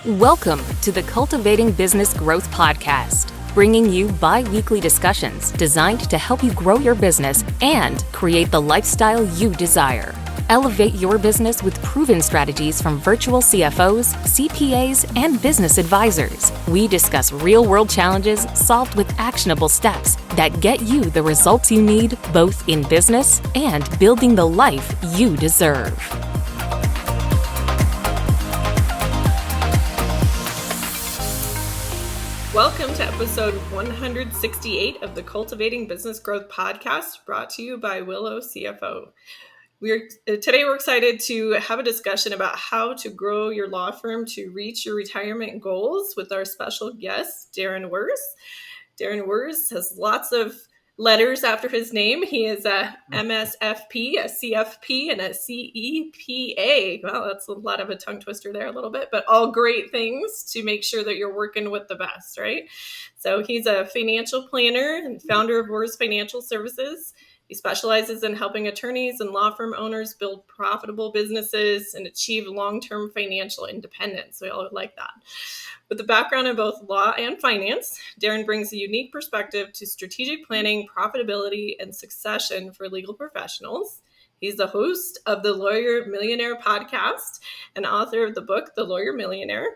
Welcome to the Cultivating Business Growth podcast, bringing you bi-weekly discussions designed to help you grow your business and create the lifestyle you desire. Elevate your business with proven strategies from virtual CFOs, CPAs, and business advisors. We discuss real-world challenges solved with actionable steps that get you the results you need both in business and building the life you deserve. Welcome to episode 168 of the Cultivating Business Growth podcast, brought to you by Willow CFO. Today we're excited to have a discussion about how to grow your law firm to reach your retirement goals with our special guest, Darren Wurz. Darren Wurz has lots of letters after his name. He is a MSFP, a CFP, and a CEPA. Well, that's a lot of a tongue twister there a little bit, but all great things to make sure that you're working with the best, right? So he's a financial planner and founder of Wurz Financial Services. He specializes in helping attorneys and law firm owners build profitable businesses and achieve long-term financial independence. We all like that. With a background in both law and finance, Darren brings a unique perspective to strategic planning, profitability, and succession for legal professionals. He's the host of the Lawyer Millionaire podcast and author of the book, The Lawyer Millionaire,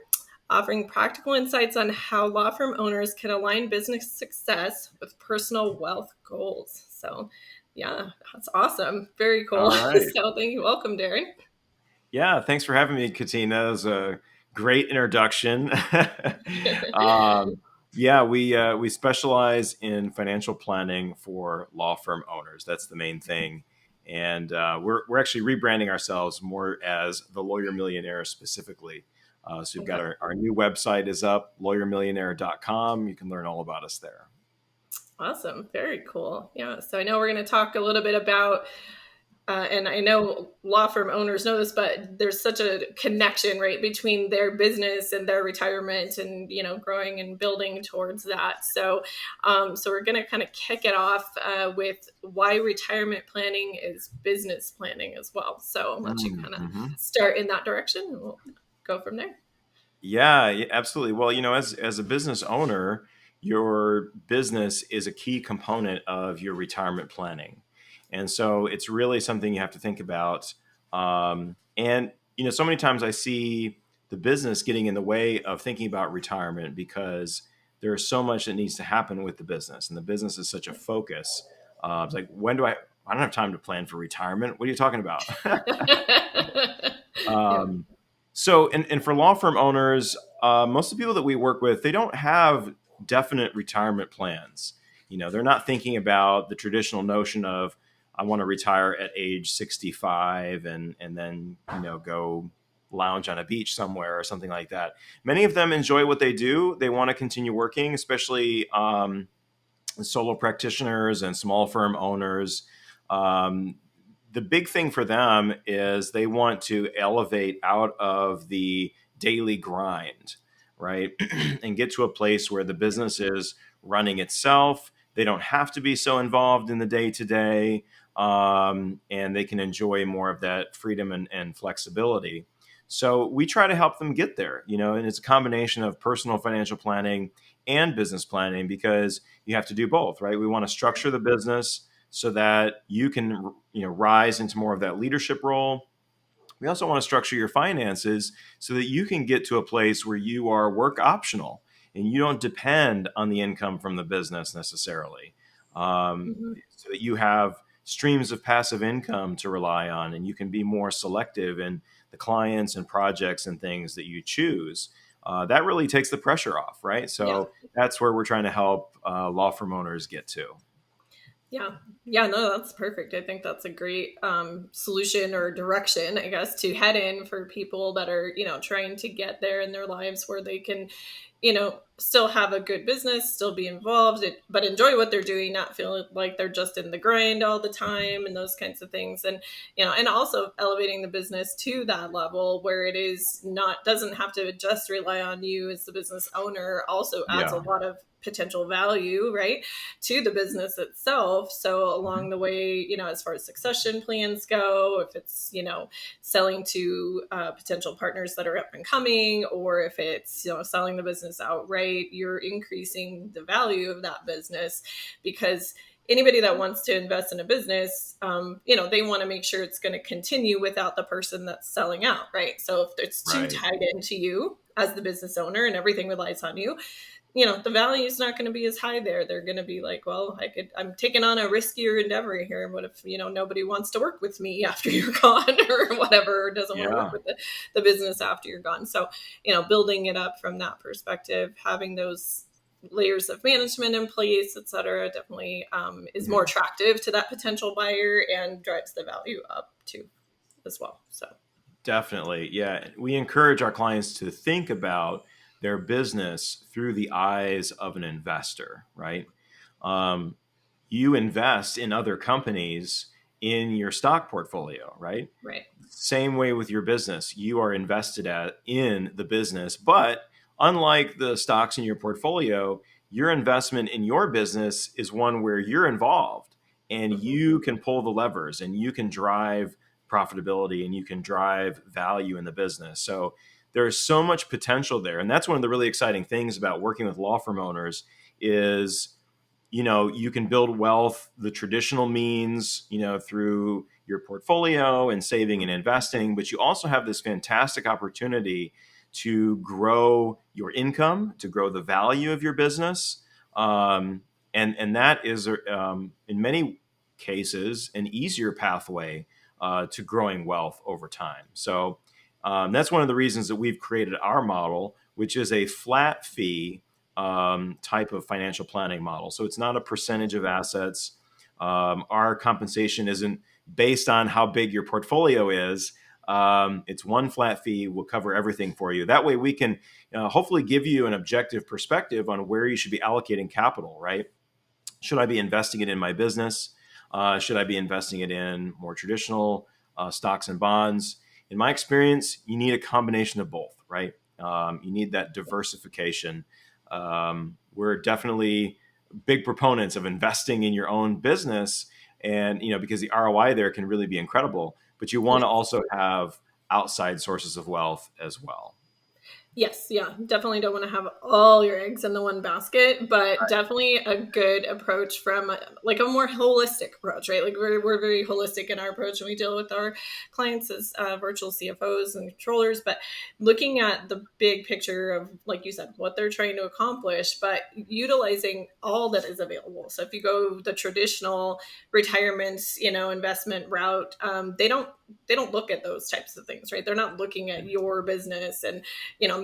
offering practical insights on how law firm owners can align business success with personal wealth goals. So, yeah, that's awesome. Very cool. All right. So thank you. Welcome, Darren. Yeah, thanks for having me, Katina. That was a great introduction. We specialize in financial planning for law firm owners. That's the main thing. And we're actually rebranding ourselves more as the Lawyer Millionaire specifically. So we've got our new website is up, lawyermillionaire.com. You can learn all about us there. Awesome. Very cool. Yeah. So I know we're going to talk a little bit about, and I know law firm owners know this, but there's such a connection, right, between their business and their retirement and, growing and building towards that. So we're going to kind of kick it off with why retirement planning is business planning as well. So I'll let you kind of start in that direction and we'll go from there. Yeah, absolutely. Well, as a business owner, your business is a key component of your retirement planning. And so it's really something you have to think about. So many times I see the business getting in the way of thinking about retirement because there's so much that needs to happen with the business. And the business is such a focus. It's like, I don't have time to plan for retirement. What are you talking about? So for law firm owners, most of the people that we work with, they don't have definite retirement plans. They're not thinking about the traditional notion of, I want to retire at age 65 and then, go lounge on a beach somewhere or something like that. Many of them enjoy what they do. They want to continue working, especially solo practitioners and small firm owners. The big thing for them is they want to elevate out of the daily grind, right? And get to a place where the business is running itself. They don't have to be so involved in the day-to-day, and they can enjoy more of that freedom and flexibility. So we try to help them get there, and it's a combination of personal financial planning and business planning because you have to do both, right? We want to structure the business so that you can, rise into more of that leadership role. We also want to structure your finances so that you can get to a place where you are work optional and you don't depend on the income from the business necessarily. So that you have streams of passive income to rely on and you can be more selective in the clients and projects and things that you choose. That really takes the pressure off, right? So That's where we're trying to help law firm owners get to. Yeah, no, that's perfect. I think that's a great solution or direction, I guess, to head in for people that are, trying to get there in their lives where they can, still have a good business, still be involved, but enjoy what they're doing, not feel like they're just in the grind all the time and those kinds of things. And, and also elevating the business to that level where it doesn't have to just rely on you as the business owner, also adds a Yeah. lot of potential value, right, to the business itself. So along the way, as far as succession plans go, if it's, selling to potential partners that are up and coming, or if it's, selling the business outright, you're increasing the value of that business, because anybody that wants to invest in a business, they want to make sure it's going to continue without the person that's selling out, right? So if it's too Right. tied into you as the business owner and everything relies on you, the value is not going to be as high there. They're going to be like, well, I'm taking on a riskier endeavor here. What if, nobody wants to work with me after you're gone or whatever, or doesn't want to work Yeah. with the business after you're gone. So, building it up from that perspective, having those layers of management in place, et cetera, definitely is more attractive to that potential buyer and drives the value up too as well. So Definitely. Yeah. We encourage our clients to think about their business through the eyes of an investor, right? Um, you invest in other companies in your stock portfolio, right? right. Same way with your business. You are invested in the business, but unlike the stocks in your portfolio, your investment in your business is one where you're involved and Mhm. you can pull the levers and you can drive profitability and you can drive value in the business. So there's so much potential there. And that's one of the really exciting things about working with law firm owners is you can build wealth the traditional means, through your portfolio and saving and investing, but you also have this fantastic opportunity to grow your income, to grow the value of your business. And that is, in many cases, an easier pathway to growing wealth over time. So that's one of the reasons that we've created our model, which is a flat fee type of financial planning model. So it's not a percentage of assets. Our compensation isn't based on how big your portfolio is. It's one flat fee. We'll cover everything for you. That way we can hopefully give you an objective perspective on where you should be allocating capital, right? Should I be investing it in my business? Should I be investing it in more traditional stocks and bonds? In my experience, you need a combination of both, right? You need that diversification. We're definitely big proponents of investing in your own business, and because the ROI there can really be incredible. But you want to also have outside sources of wealth as well. Yes, yeah, definitely don't want to have all your eggs in the one basket, but definitely a good approach from like a more holistic approach, right? Like we're very holistic in our approach when we deal with our clients as virtual CFOs and controllers, but looking at the big picture of, like you said, what they're trying to accomplish, but utilizing all that is available. So if you go the traditional retirement, investment route, they don't look at those types of things, right? They're not looking at your business and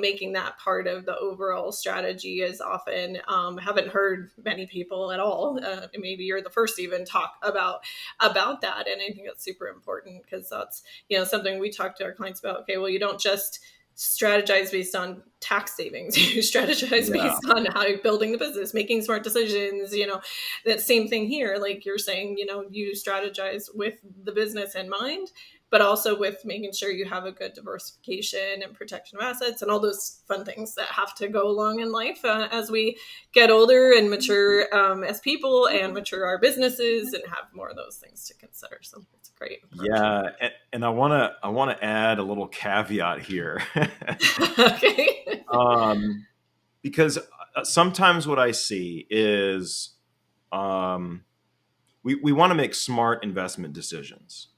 making that part of the overall strategy as often. Haven't heard many people at all. Maybe you're the first to even talk about that, and I think that's super important because that's something we talk to our clients about. Okay, well, you don't just strategize based on tax savings. You strategize Yeah. based on how you're building the business, making smart decisions. That same thing here. Like you're saying, you strategize with the business in mind, but also with making sure you have a good diversification and protection of assets and all those fun things that have to go along in life as we get older and mature as people and mature our businesses and have more of those things to consider. So it's a great approach. Yeah, and I want to add a little caveat here. Okay. Because sometimes what I see is we want to make smart investment decisions,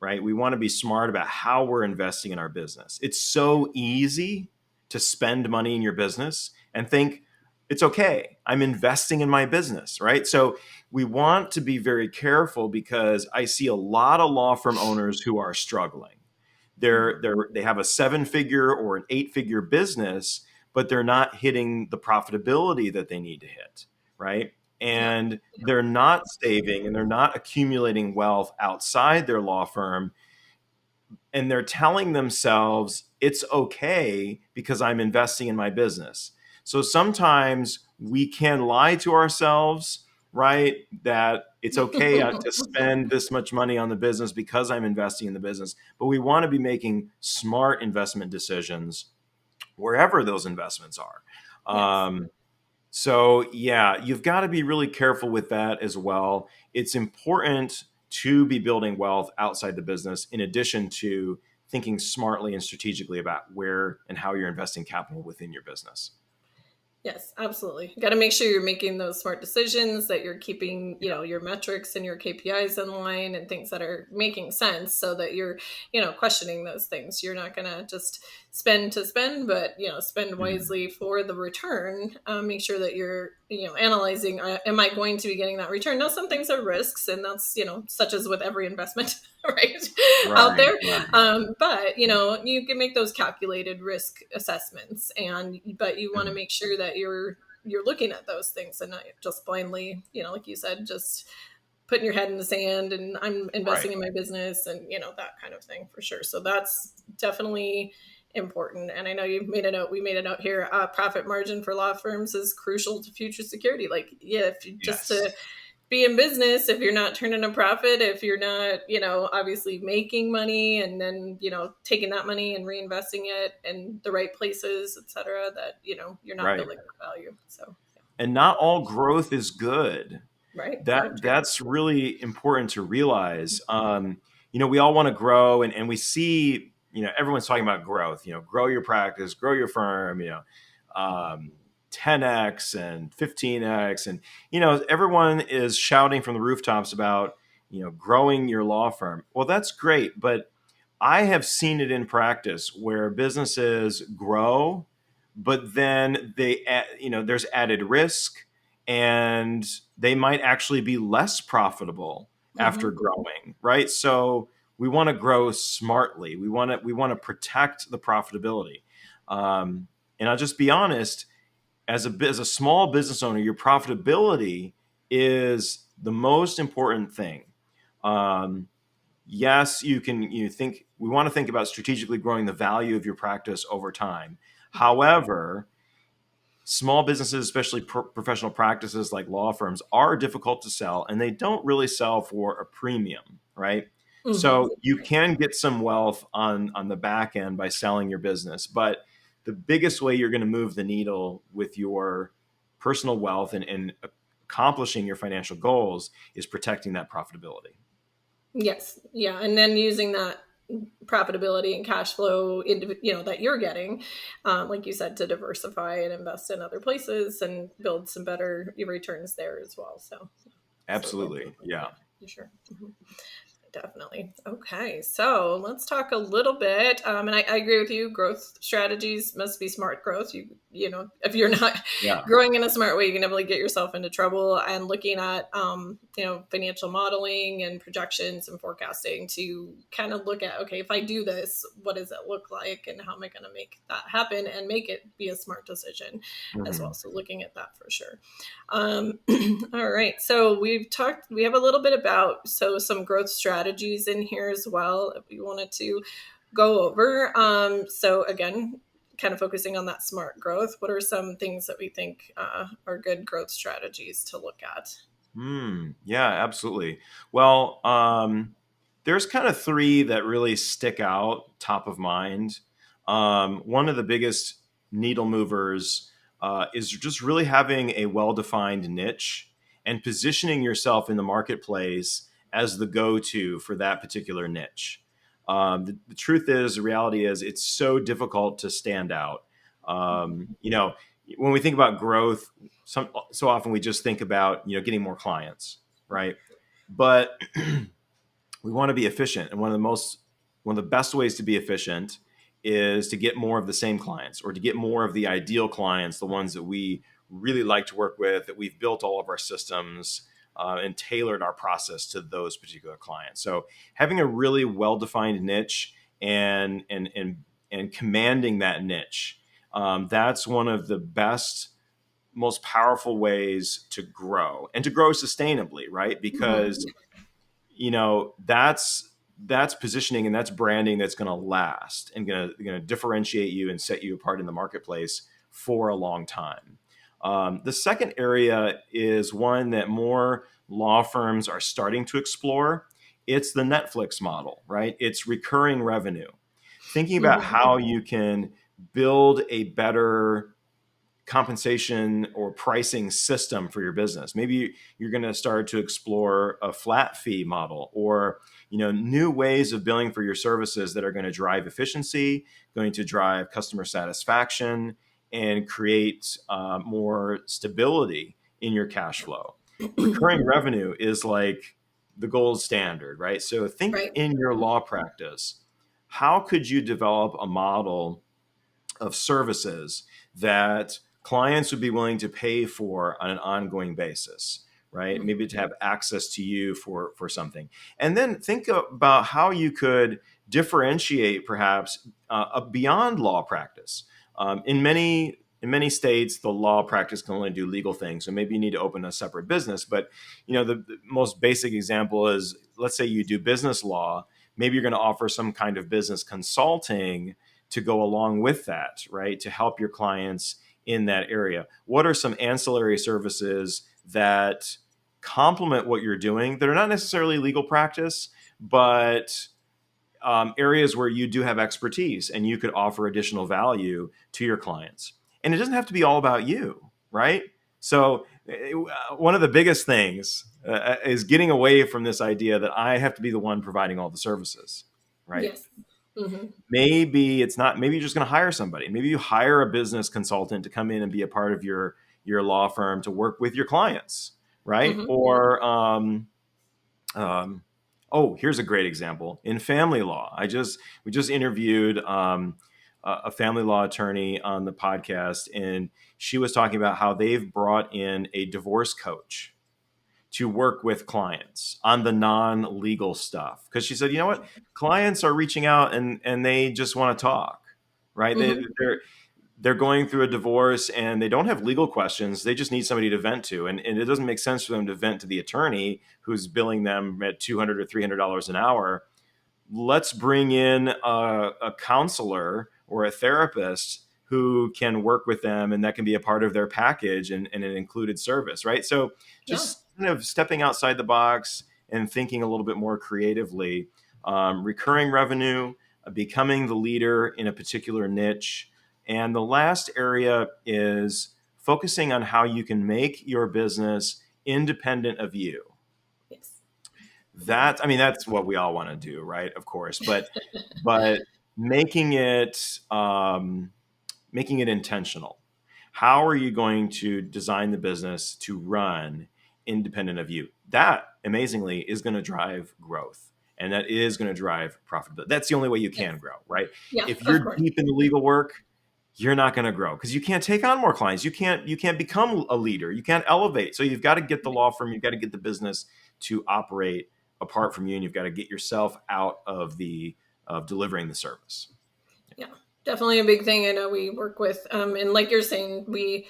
right? We want to be smart about how we're investing in our business. It's so easy to spend money in your business and think it's okay. I'm investing in my business, right? So we want to be very careful because I see a lot of law firm owners who are struggling. They have a 7-figure or an 8-figure business, but they're not hitting the profitability that they need to hit, right? And they're not saving and they're not accumulating wealth outside their law firm. And they're telling themselves it's okay because I'm investing in my business. So sometimes we can lie to ourselves, right? That it's okay to spend this much money on the business because I'm investing in the business. But we want to be making smart investment decisions wherever those investments are. Yes. So yeah, you've got to be really careful with that as well. It's important to be building wealth outside the business, in addition to thinking smartly and strategically about where and how you're investing capital within your business. Yes, absolutely. Got to make sure you're making those smart decisions, that you're keeping, your metrics and your KPIs in line and things that are making sense, so that you're, questioning those things. You're not going to just spend to spend, but, spend wisely for the return. Make sure that you're, analyzing, am I going to be getting that return? Now, some things are risks, and that's, such as with every investment, right, out Right, there. right. But, you can make those calculated risk assessments, but you want to make sure that you're looking at those things and not just blindly, like you said, just putting your head in the sand and I'm investing Right. in my business and, that kind of thing, for sure. So that's definitely important. And I know you made a note, we made a note here, profit margin for law firms is crucial to future security. Like, yeah, if you just Yes. to be in business, if you're not turning a profit, if you're not, obviously making money and then, taking that money and reinvesting it in the right places, et cetera, that, you're not Right. building the value. So, And not all growth is good. right. No, true. That's really important to realize. We all want to grow, and we see, everyone's talking about growth. Grow your practice, grow your firm. 10x and 15x, and everyone is shouting from the rooftops about growing your law firm. Well, that's great, but I have seen it in practice where businesses grow, but then there's added risk, and they might actually be less profitable after Mm-hmm. growing, right? So we want to grow smartly. We want to protect the profitability. And I'll just be honest, as a small business owner, your profitability is the most important thing. Um, yes, we want to think about strategically growing the value of your practice over time. However, small businesses, especially professional practices like law firms, are difficult to sell, and they don't really sell for a premium, right? Mm-hmm. So you can get some wealth on the back end by selling your business, but the biggest way you're going to move the needle with your personal wealth and accomplishing your financial goals is protecting that profitability. Yes. Yeah. And then using that profitability and cash flow, that you're getting, like you said, to diversify and invest in other places and build some better returns there as well. So both of Absolutely. them. Yeah. Yeah, for sure. Mhm. Definitely. Okay, so let's talk a little bit. And I agree with you. Growth strategies must be smart growth. If you're not Yeah. growing in a smart way, you can definitely get yourself into trouble. And looking at, financial modeling and projections and forecasting to kind of look at, okay, if I do this, what does it look like, and how am I going to make that happen and make it be a smart decision as well. Mhm. So looking at that for sure. All right. So we have a little bit about, some growth strategies in here as well, if we wanted to go over. So again, kind of focusing on that smart growth. What are some things that we think are good growth strategies to look at? Yeah, absolutely. Well, there's kind of three that really stick out top of mind. One of the biggest needle movers is just really having a well-defined niche and positioning yourself in the marketplace as the go-to for that particular niche. The truth is, the reality is, it's so difficult to stand out. When we think about growth, so often we just think about getting more clients, right? But we want to be efficient, and one of the best ways to be efficient is to get more of the same clients, or to get more of the ideal clients, the ones that we really like to work with, that we've built all of our systems and tailored our process to those particular clients. So having a really well-defined niche and commanding that niche, that's one of the best, most powerful ways to grow, and to grow sustainably, right? Because Mhm. that's positioning, and that's branding that's going to last, and going to differentiate you and set you apart in the marketplace for a long time. The second area is one that more law firms are starting to explore. It's the Netflix model, right? It's recurring revenue. Thinking about Mhm. how you can build a better compensation or pricing system for your business. Maybe you're going to start to explore a flat fee model, or new ways of billing for your services that are going to drive efficiency, going to drive customer satisfaction, and create more stability in your cash flow. Recurring revenue is like the gold standard, right? So think Right. in your law practice, how could you develop a model of services that clients would be willing to pay for on an ongoing basis, right? Maybe to have access to you for something. And then think about how you could differentiate perhaps beyond law practice. In many states, the law practice can only do legal things. So maybe you need to open a separate business. But the most basic example is, let's say you do business law. Maybe you're going to offer some kind of business consulting to go along with that, right? To help your clients in that area. What are some ancillary services that complement what you're doing that are not necessarily legal practice, but areas where you do have expertise and you could offer additional value to your clients? And it doesn't have to be all about you, right? So, one of the biggest things is getting away from this idea that I have to be the one providing all the services, right? Yes. Hmm. Maybe it's not. Maybe you're just going to hire somebody. Maybe you hire a business consultant to come in and be a part of your law firm to work with your clients, right? Hmm. Or um, oh, here's a great example in family law. We just interviewed a family law attorney on the podcast, and she was talking about how they've brought in a divorce coach to work with clients on the non-legal stuff, because she said, you know what, clients are reaching out and they just want to talk, right? Hmm. They're going through a divorce and they don't have legal questions. They just need somebody to vent to. And it doesn't make sense for them to vent to the attorney who's billing them at $200 or $300 an hour. Let's bring in a counselor or a therapist who can work with them, and that can be a part of their package and an included service, right? So Yeah. just kind of stepping outside the box and thinking a little bit more creatively. Recurring revenue, becoming the leader in a particular niche. And the last area is focusing on how you can make your business independent of you. Yes. That's what we all want to do, right? Of course, but making it making it intentional. How are you going to design the business to run independent of you? That amazingly is going to drive growth, and that is going to drive profitability. That's the only way you Yes. can grow, right? Yeah. If Of you're course. deep in the legal work, you're not going to grow because you can't take on more clients. You can't become a leader. You can't elevate. So you've got to get the law firm. You've got to get the business to operate apart from you, and you've got to get yourself out of delivering the service. Yeah. Definitely a big thing. I know we work with, and like you're saying, we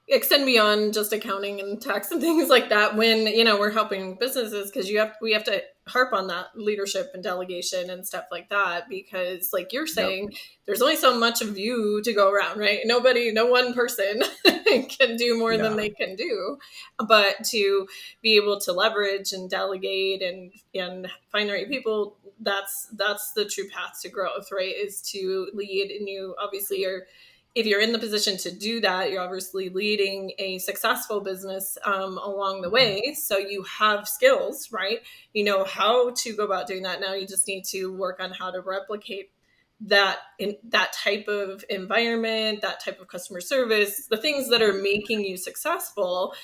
extend beyond just accounting and tax and things like that when we're helping businesses, because we have to harp on that leadership and delegation and stuff like that, because like you're Yep. saying, there's only so much of you to go around, right? No one person can do more than Yeah. they can do, but to be able to leverage and delegate and find the right people, that's the true path to growth, right? Is to lead. And you obviously are, if you're in the position to do that, you're obviously leading a successful business along the Mhm. way. So you have skills, right? You know how to go about doing that. Now you just need to work on how to replicate that in that type of environment, that type of customer service, the things that are making you successful.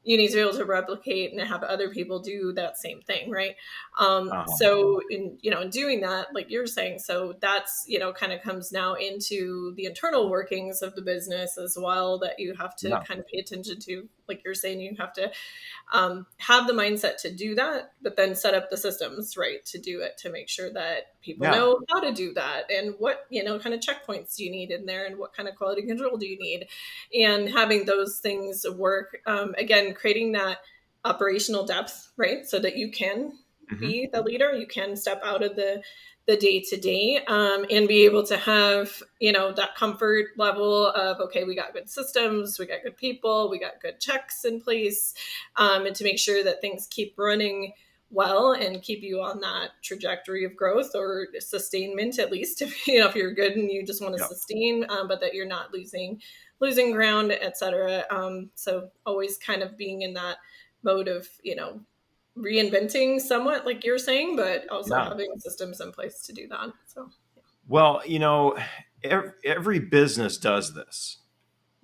You need to be able to replicate and have other people do that same thing, right? Uh-huh. So in doing that, like you're saying, so that's kind of comes now into the internal workings of the business as well, that you have to Yeah. kind of pay attention to. Like you're saying, you have to have the mindset to do that, but then set up the systems right to do it, to make sure that people Yeah. know how to do that, and what kind of checkpoints do you need in there, and what kind of quality control do you need, and having those things work. Again, creating that operational depth, right, so that you can Hmm. be the leader, you can step out of the day to day, and be able to have, that comfort level of, okay, we got good systems, we got good people, we got good checks in place, and to make sure that things keep running well and keep you on that trajectory of growth or sustainment, at least if you're good and you just want to Yeah. sustain, but that you're not losing ground, etc. So always kind of being in that mode of, reinventing somewhat, like you're saying, but also Yeah. having systems in place to do that. So, Well, every business does this.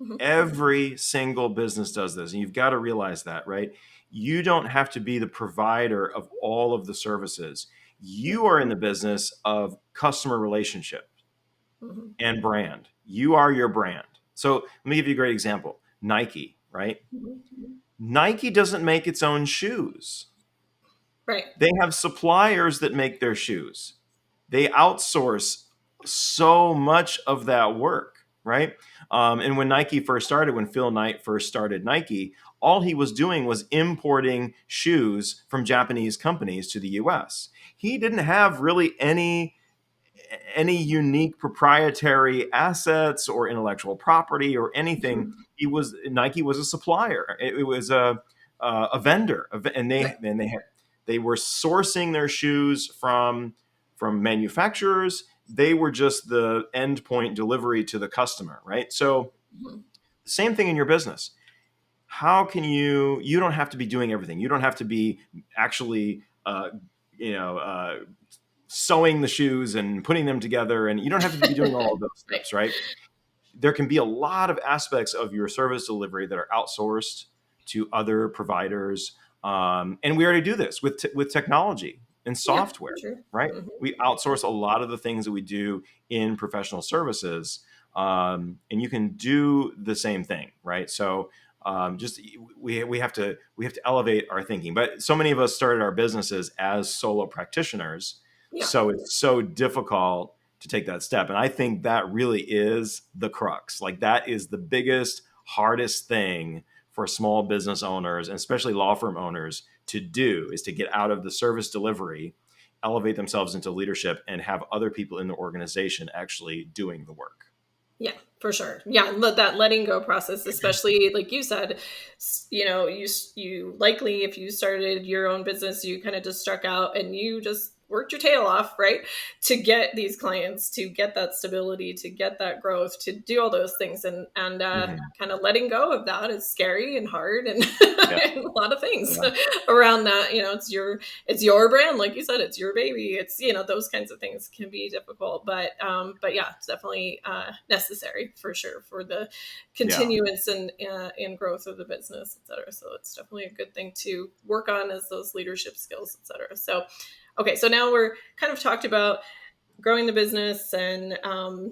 mhm. Every single business does this. And you've got to realize that, right? You don't have to be the provider of all of the services. You are in the business of customer relationship Mhm. and brand. You are your brand. So let me give you a great example. Nike, right? Mhm. Nike doesn't make its own shoes. Right. They have suppliers that make their shoes. They outsource so much of that work, right? And when Nike first started, when Phil Knight first started Nike, all he was doing was importing shoes from Japanese companies to the US. He didn't have really any unique proprietary assets or intellectual property or anything. Mhm. Nike was a supplier. It was a vendor, and Right. they were sourcing their shoes from manufacturers. They were just the endpoint delivery to the customer, right? So Mhm. same thing in your business. How can you don't have to be doing everything. You don't have to be actually you know uh, sewing the shoes and putting them together, and you don't have to be doing all of those Right. steps, right? There can be a lot of aspects of your service delivery that are outsourced to other providers, and we already do this with technology and Yeah, software, true. right? Mhm. We outsource a lot of the things that we do in professional services, and you can do the same thing, right? So just we have to elevate our thinking. But so many of us started our businesses as solo practitioners, Yeah. so it's so difficult to take that step. And I think that really is the crux. Like that is the biggest, hardest thing for small business owners, and especially law firm owners, to do, is to get out of the service delivery, elevate themselves into leadership, and have other people in the organization actually doing the work. Yeah, for sure. Yeah, that letting go process, especially like you said, you likely, if you started your own business, you kind of just struck out and you just worked your tail off, right, to get these clients, to get that stability, to get that growth, to do all those things, and Mhm. kind of letting go of that is scary and hard, and, Yeah, and a lot of things yeah, around that. It's your brand, like you said, it's your baby. It's, those kinds of things can be difficult, but yeah, it's definitely necessary for sure for the yeah, continuance and growth of the business, et cetera. So it's definitely a good thing to work on, as those leadership skills, et cetera. So, okay, so now we're kind of talked about growing the business and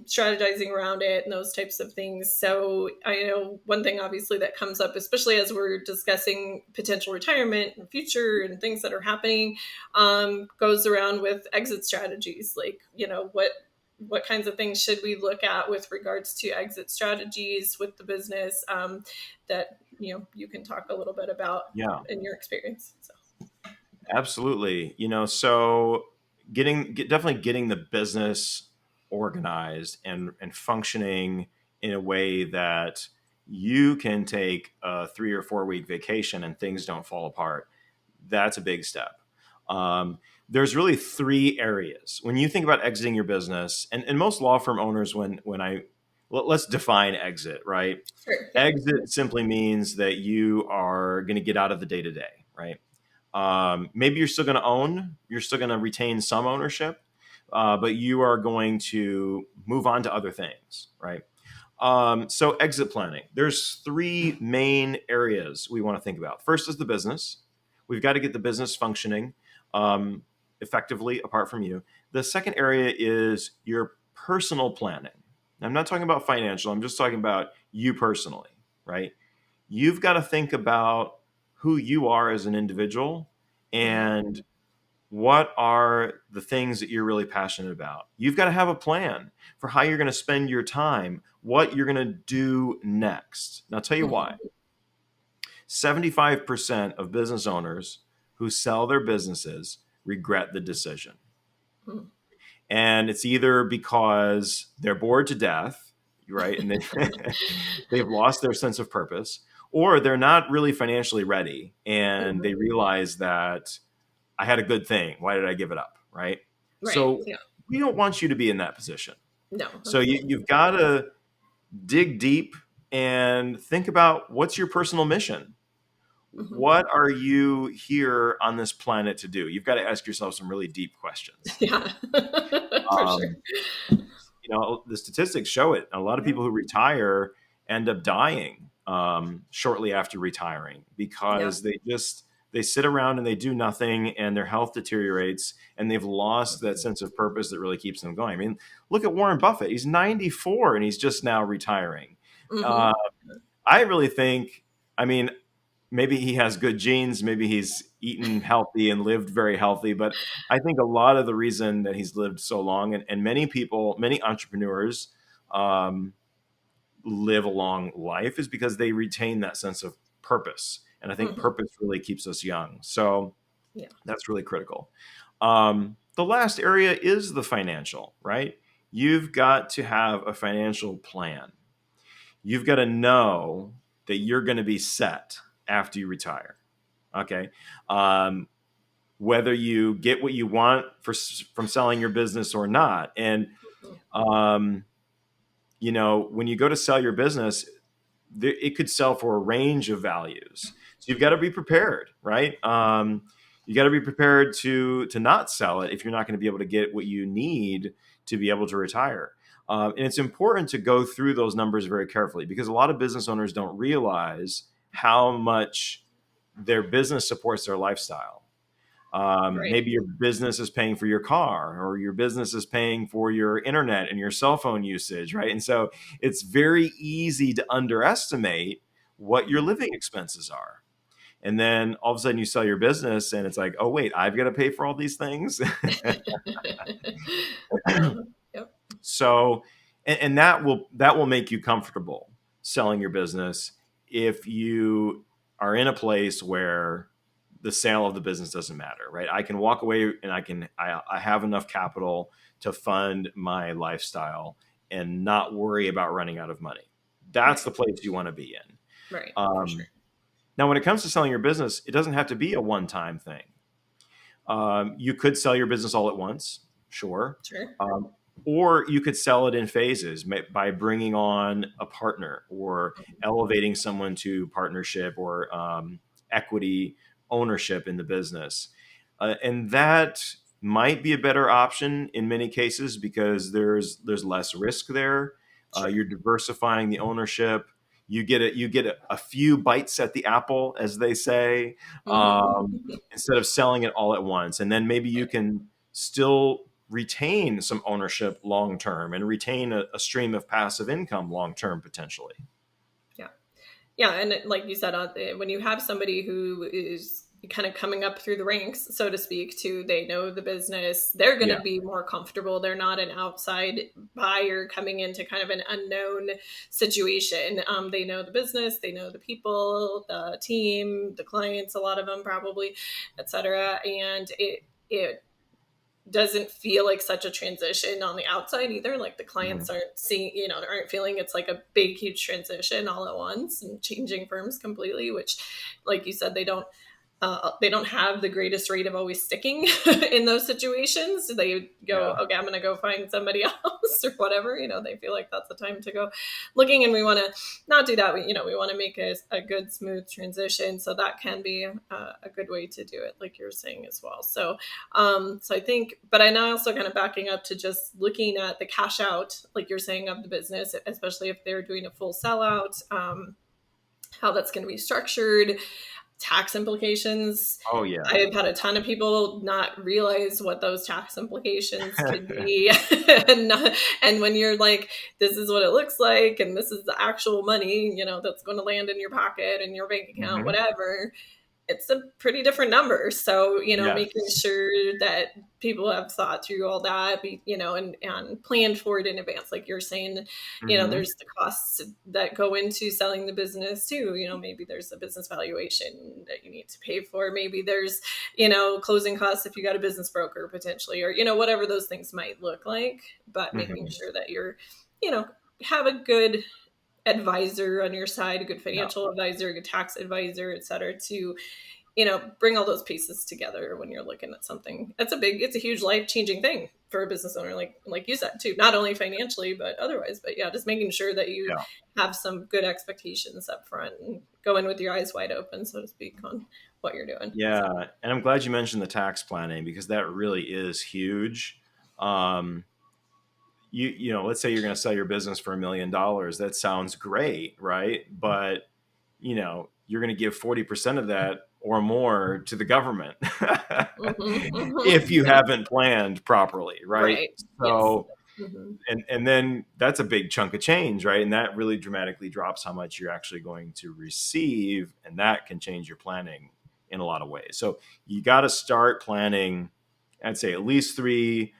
strategizing around it and those types of things. So I know one thing obviously that comes up, especially as we're discussing potential retirement and future and things that are happening, goes around with exit strategies. Like, what kinds of things should we look at with regards to exit strategies with the business, that you can talk a little bit about yeah. in your experience. So. Absolutely. So definitely getting the business organized and functioning in a way that you can take a 3 or 4 week vacation and things don't fall apart. That's a big step. There's really 3 areas when you think about exiting your business, and most law firm owners, let's define exit, right? Sure. Yeah. Exit simply means that you are going to get out of the day to day, right? Maybe you're still going to retain some ownership, but you are going to move on to other things, right? So exit planning. There's 3 main areas we want to think about. First is the business. We've got to get the business functioning um, effectively apart from you. The second area is your personal planning. I'm not talking about financial. I'm just talking about you personally, right? You've got to think about who you are as an individual Mhm. and what are the things that you're really passionate about. You've got to have a plan for how you're going to spend your time, what you're going to do next. And I'll tell you why. Mhm. 75% of business owners who sell their businesses regret the decision. Mhm. And it's either because they're bored to death, right? And they've lost their sense of purpose, or they're not really financially ready and they realize that I had a good thing. Why did I give it up? Right. Right. So Yeah. we don't want you to be in that position. No. So Absolutely. you've got to dig deep and think about, what's your personal mission? Mm-hmm. What are you here on this planet to do? You've got to ask yourself some really deep questions. Yeah. For sure. Um, the statistics show it. A lot of people who retire end up dying shortly after retiring because they sit around and they do nothing, and their health deteriorates, and they've lost that sense of purpose that really keeps them going. I mean, look at Warren Buffett. He's 94 and he's just now retiring. Mm-hmm. I really think, I mean, maybe he has good genes. Maybe he's eaten healthy and lived very healthy. But I think a lot of the reason that he's lived so long, and many people, many entrepreneurs live a long life, is because they retain that sense of purpose. And I think purpose really keeps us young. So that's really critical. The last area is the financial, right? You've got to have a financial plan. You've got to know that you're going to be set after you retire. Okay. Whether you get what you want from selling your business or not. And, when you go to sell your business, it could sell for a range of values. So you've got to be prepared, right? You got to be prepared to not sell it if you're not going to be able to get what you need to be able to retire. And it's important to go through those numbers very carefully, because a lot of business owners don't realize how much their business supports their lifestyle. Maybe your business is paying for your car, or your business is paying for your internet and your cell phone usage, right? And so it's very easy to underestimate what your living expenses are. And then all of a sudden you sell your business and it's like, oh, wait, I've got to pay for all these things. Yep. So, and that will make you comfortable selling your business if you are in a place where the sale of the business doesn't matter, right? I can walk away and I have enough capital to fund my lifestyle and not worry about running out of money. That's the place you want to be in. Right. For sure. Now, when it comes to selling your business, it doesn't have to be a one-time thing. You could sell your business all at once, sure. Sure. Or you could sell it in phases by bringing on a partner, or elevating someone to partnership, or equity ownership in the business. And that might be a better option in many cases, because there's less risk there. Sure. You're diversifying the ownership. You get a few bites at the apple, as they say, instead of selling it all at once. And then maybe you can still retain some ownership long term, and retain a stream of passive income long term, potentially. Yeah. And like you said, when you have somebody who is kind of coming up through the ranks, so to speak, they know the business, they're going to be more comfortable. They're not an outside buyer coming into kind of an unknown situation. They know the business, they know the people, the team, the clients, a lot of them probably, et cetera. And it doesn't feel like such a transition on the outside either. Like the clients aren't seeing, aren't feeling it's like a big, huge transition all at once and changing firms completely, which, like you said, they don't have the greatest rate of always sticking in those situations. They go, okay, I'm going to go find somebody else or whatever. They feel like that's the time to go looking, and we want to not do that. We want to make a good, smooth transition. So that can be a good way to do it, like you're saying as well. So I think, but I know also kind of backing up to just looking at the cash out, like you're saying, of the business, especially if they're doing a full sellout, how that's going to be structured. Tax implications. Oh yeah. I've had a ton of people not realize what those tax implications could be. and when you're like, this is what it looks like, and this is the actual money, that's going to land in your pocket and your bank account, whatever. it's a pretty different number. So, making Yes. sure that people have thought through all that, and planned for it in advance. Like you're saying, Hmm. there's the costs that go into selling the business too. Maybe there's a business valuation that you need to pay for. Maybe there's, closing costs if you got a business broker potentially, or, whatever those things might look like. But making Hmm. sure that you're, have a good advisor on your side, a good Yeah. financial advisor, a good tax advisor, et cetera, to, bring all those pieces together when you're looking at something. It's a huge life-changing thing for a business owner, like you said too, not only financially, but otherwise. But yeah, just making sure that you Yeah. have some good expectations up front and go in with your eyes wide open, so to speak, on what you're doing. So, Yeah. And I'm glad you mentioned the tax planning because that really is huge. Um, let's say you're going to sell your business for $1 million. That sounds great, right? But you're going to give 40% of that or more to the government if you yeah, haven't planned properly, right? right. Yes. So, hmm and then that's a big chunk of change, right? And that really dramatically drops how much you're actually going to receive, and that can change your planning in a lot of ways. So you got to start planning, I'd say at least 3,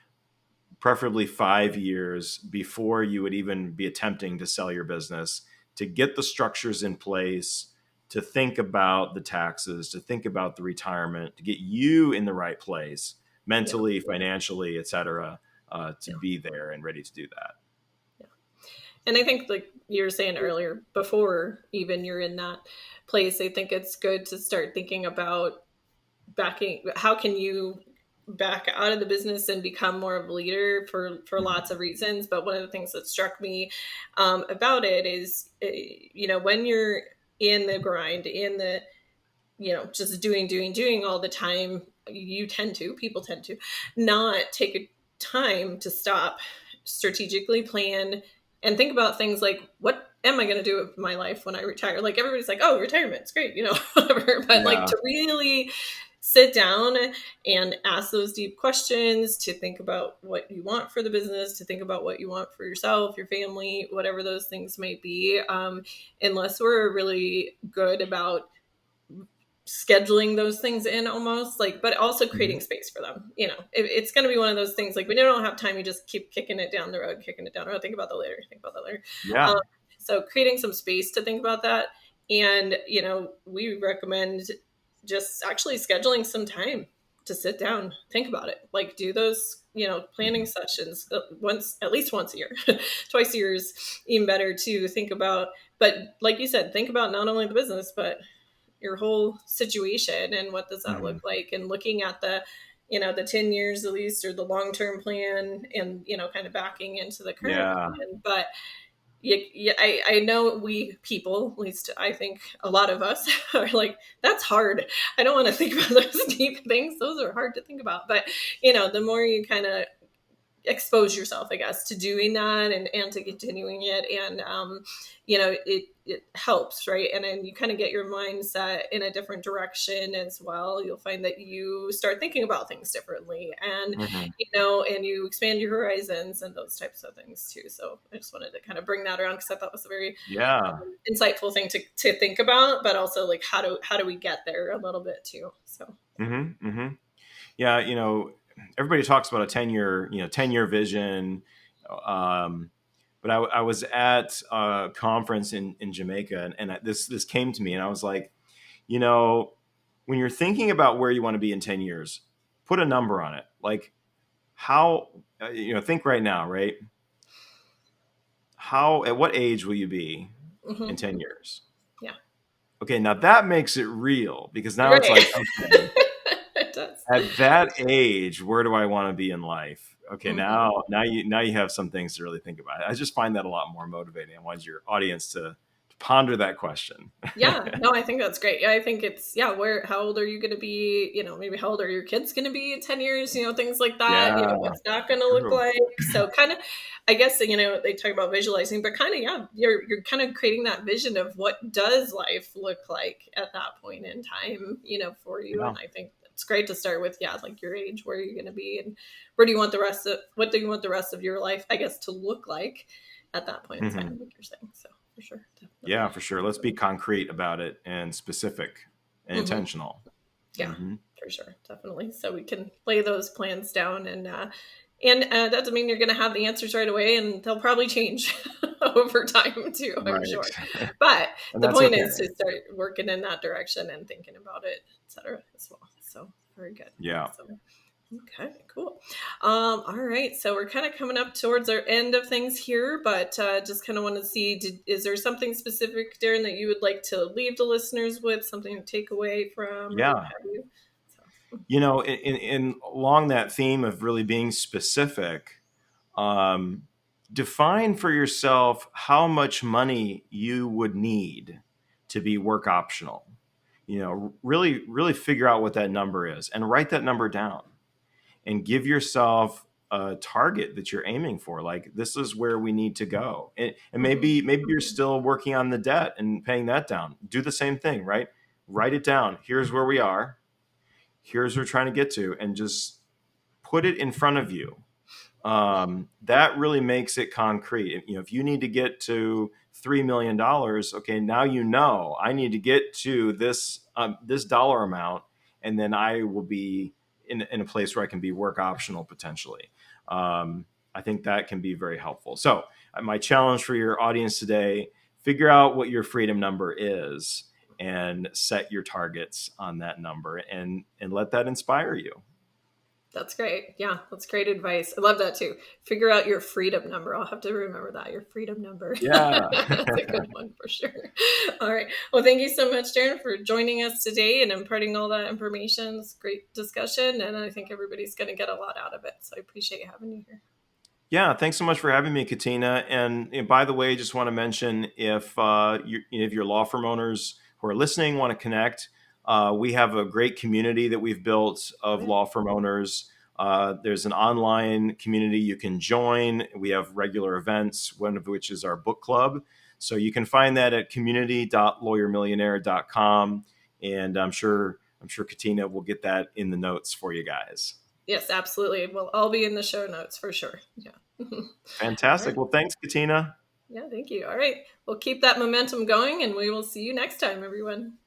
preferably 5 years before you would even be attempting to sell your business, to get the structures in place, to think about the taxes, to think about the retirement, to get you in the right place Yeah. mentally, financially, et cetera, to Yeah. be there and ready to do that. Yeah. And I think, like you were saying earlier, before even you're in that place, I think it's good to start thinking about how can you back out of the business and become more of a leader for Mhm. lots of reasons. But one of the things that struck me about it is, when you're in the grind, in the, just doing all the time, people tend to not take a time to stop, strategically plan, and think about things like, what am I going to do with my life when I retire? Like everybody's like, oh, retirement's great, whatever. But like Yeah. to really sit down and ask those deep questions, to think about what you want for the business, to think about what you want for yourself, your family, whatever those things might be. Unless we're really good about scheduling those things in, almost like, but also Mhm. creating space for them. It's going to be one of those things, like when you don't have time, you just keep kicking it down the road. Think about that later. Yeah. Um, so creating some space to think about that. And, we recommend just actually scheduling some time to sit down, think about it, like do those, planning Mhm. sessions at least once a year. Twice a year is even better to think about. But like you said, think about not only the business, but your whole situation, and what does that look Mhm. like, and looking at the, the 10 years at least, or the long-term plan, and, kind of backing into the current Yeah. plan. But I know we people, at least I think a lot of us, are like, that's hard. I don't want to think about those deep things. Those are hard to think about. But, the more you kind of expose yourself, I guess, to doing that, and to continuing it. And, it helps, right? And then you kind of get your mindset in a different direction as well. You'll find that you start thinking about things differently, and, Mhm. and you expand your horizons and those types of things too. So I just wanted to kind of bring that around, because I thought it was a very Yeah. insightful thing to think about, but also like, how do we get there a little bit too. So Mhm. Mhm. Yeah. Everybody talks about a 10-year vision. Um, but I was at a conference in Jamaica, and this came to me, and I was like, you know, when you're thinking about where you want to be in 10 years, put a number on it. Like how, think right now, right? At what age will you be in mhm. 10 years? Yeah, Okay. Now that makes it real because now it's right. like, okay, It does. at that age, where do I want to be in life? Okay, Mhm. now you have some things to really think about. I just find that a lot more motivating. I want your audience to ponder that question. Yeah, no, I think that's great. Yeah, I think it's, yeah, how old are you going to be? Maybe how old are your kids going to be in 10 years? Things like that. Yeah, What's that going to look true. like? So kind of, I guess, they talk about visualizing, but kind of, yeah, you're kind of creating that vision of what does life look like at that point in time, for you. Yeah. And I think it's great to start with, yeah, like your age, where you're going to be, and what do you want the rest of your life, I guess, to look like at that point in Hmm. time, like you're saying. So for sure, Yeah, definitely. for sure. Let's be concrete about it and specific, and intentional. Yeah, Mm-hmm. for sure. Definitely. So we can lay those plans down, and that doesn't mean you're going to have the answers right away, and they'll probably change over time too, I'm sure. Right. But And the that's point okay. is to start working in that direction and thinking about it, etc. as well. So very good. Yeah. So, okay, cool. All right. So we're kind of coming up towards our end of things here, but just kind of want to see, is there something specific, Darren, that you would like to leave the listeners with, something to take away from, or what Yeah. have you? You know, in along that theme of really being specific, define for yourself how much money you would need to be work optional. You know, really figure out what that number is and write that number down and give yourself a target that you're aiming for. Like, this is where we need to go. And maybe you're still working on the debt and paying that down. Do the same thing, right? Write it down. Here's where we are. Here's where we're trying to get to, and just put it in front of you. That really makes it concrete. You know, if you need to get to $3 million, okay, now you know I need to get to this dollar amount, and then I will be in a place where I can be work optional potentially. I think that can be very helpful. So my challenge for your audience today: figure out what your freedom number is and set your targets on that number, and let that inspire you. That's great. Yeah, that's great advice. I love that too. Figure out your freedom number. I'll have to remember that, your freedom number. Yeah. That's a good one for sure. All right. Well, thank you so much, Darren, for joining us today and imparting all that information. It's a great discussion, and I think everybody's going to get a lot out of it. So I appreciate having you here. Yeah, thanks so much for having me, Katina. And by the way, just want to mention, if if your law firm owners who are listening want to connect, we have a great community that we've built of law firm owners. There's an online community you can join. We have regular events, one of which is our book club. So you can find that at community.lawyermillionaire.com. And I'm sure Katina will get that in the notes for you guys. Yes, absolutely. We'll all be in the show notes for sure. Yeah. Fantastic. Right. Well, thanks, Katina. Yeah, thank you. All right. We'll keep that momentum going, and we will see you next time, everyone.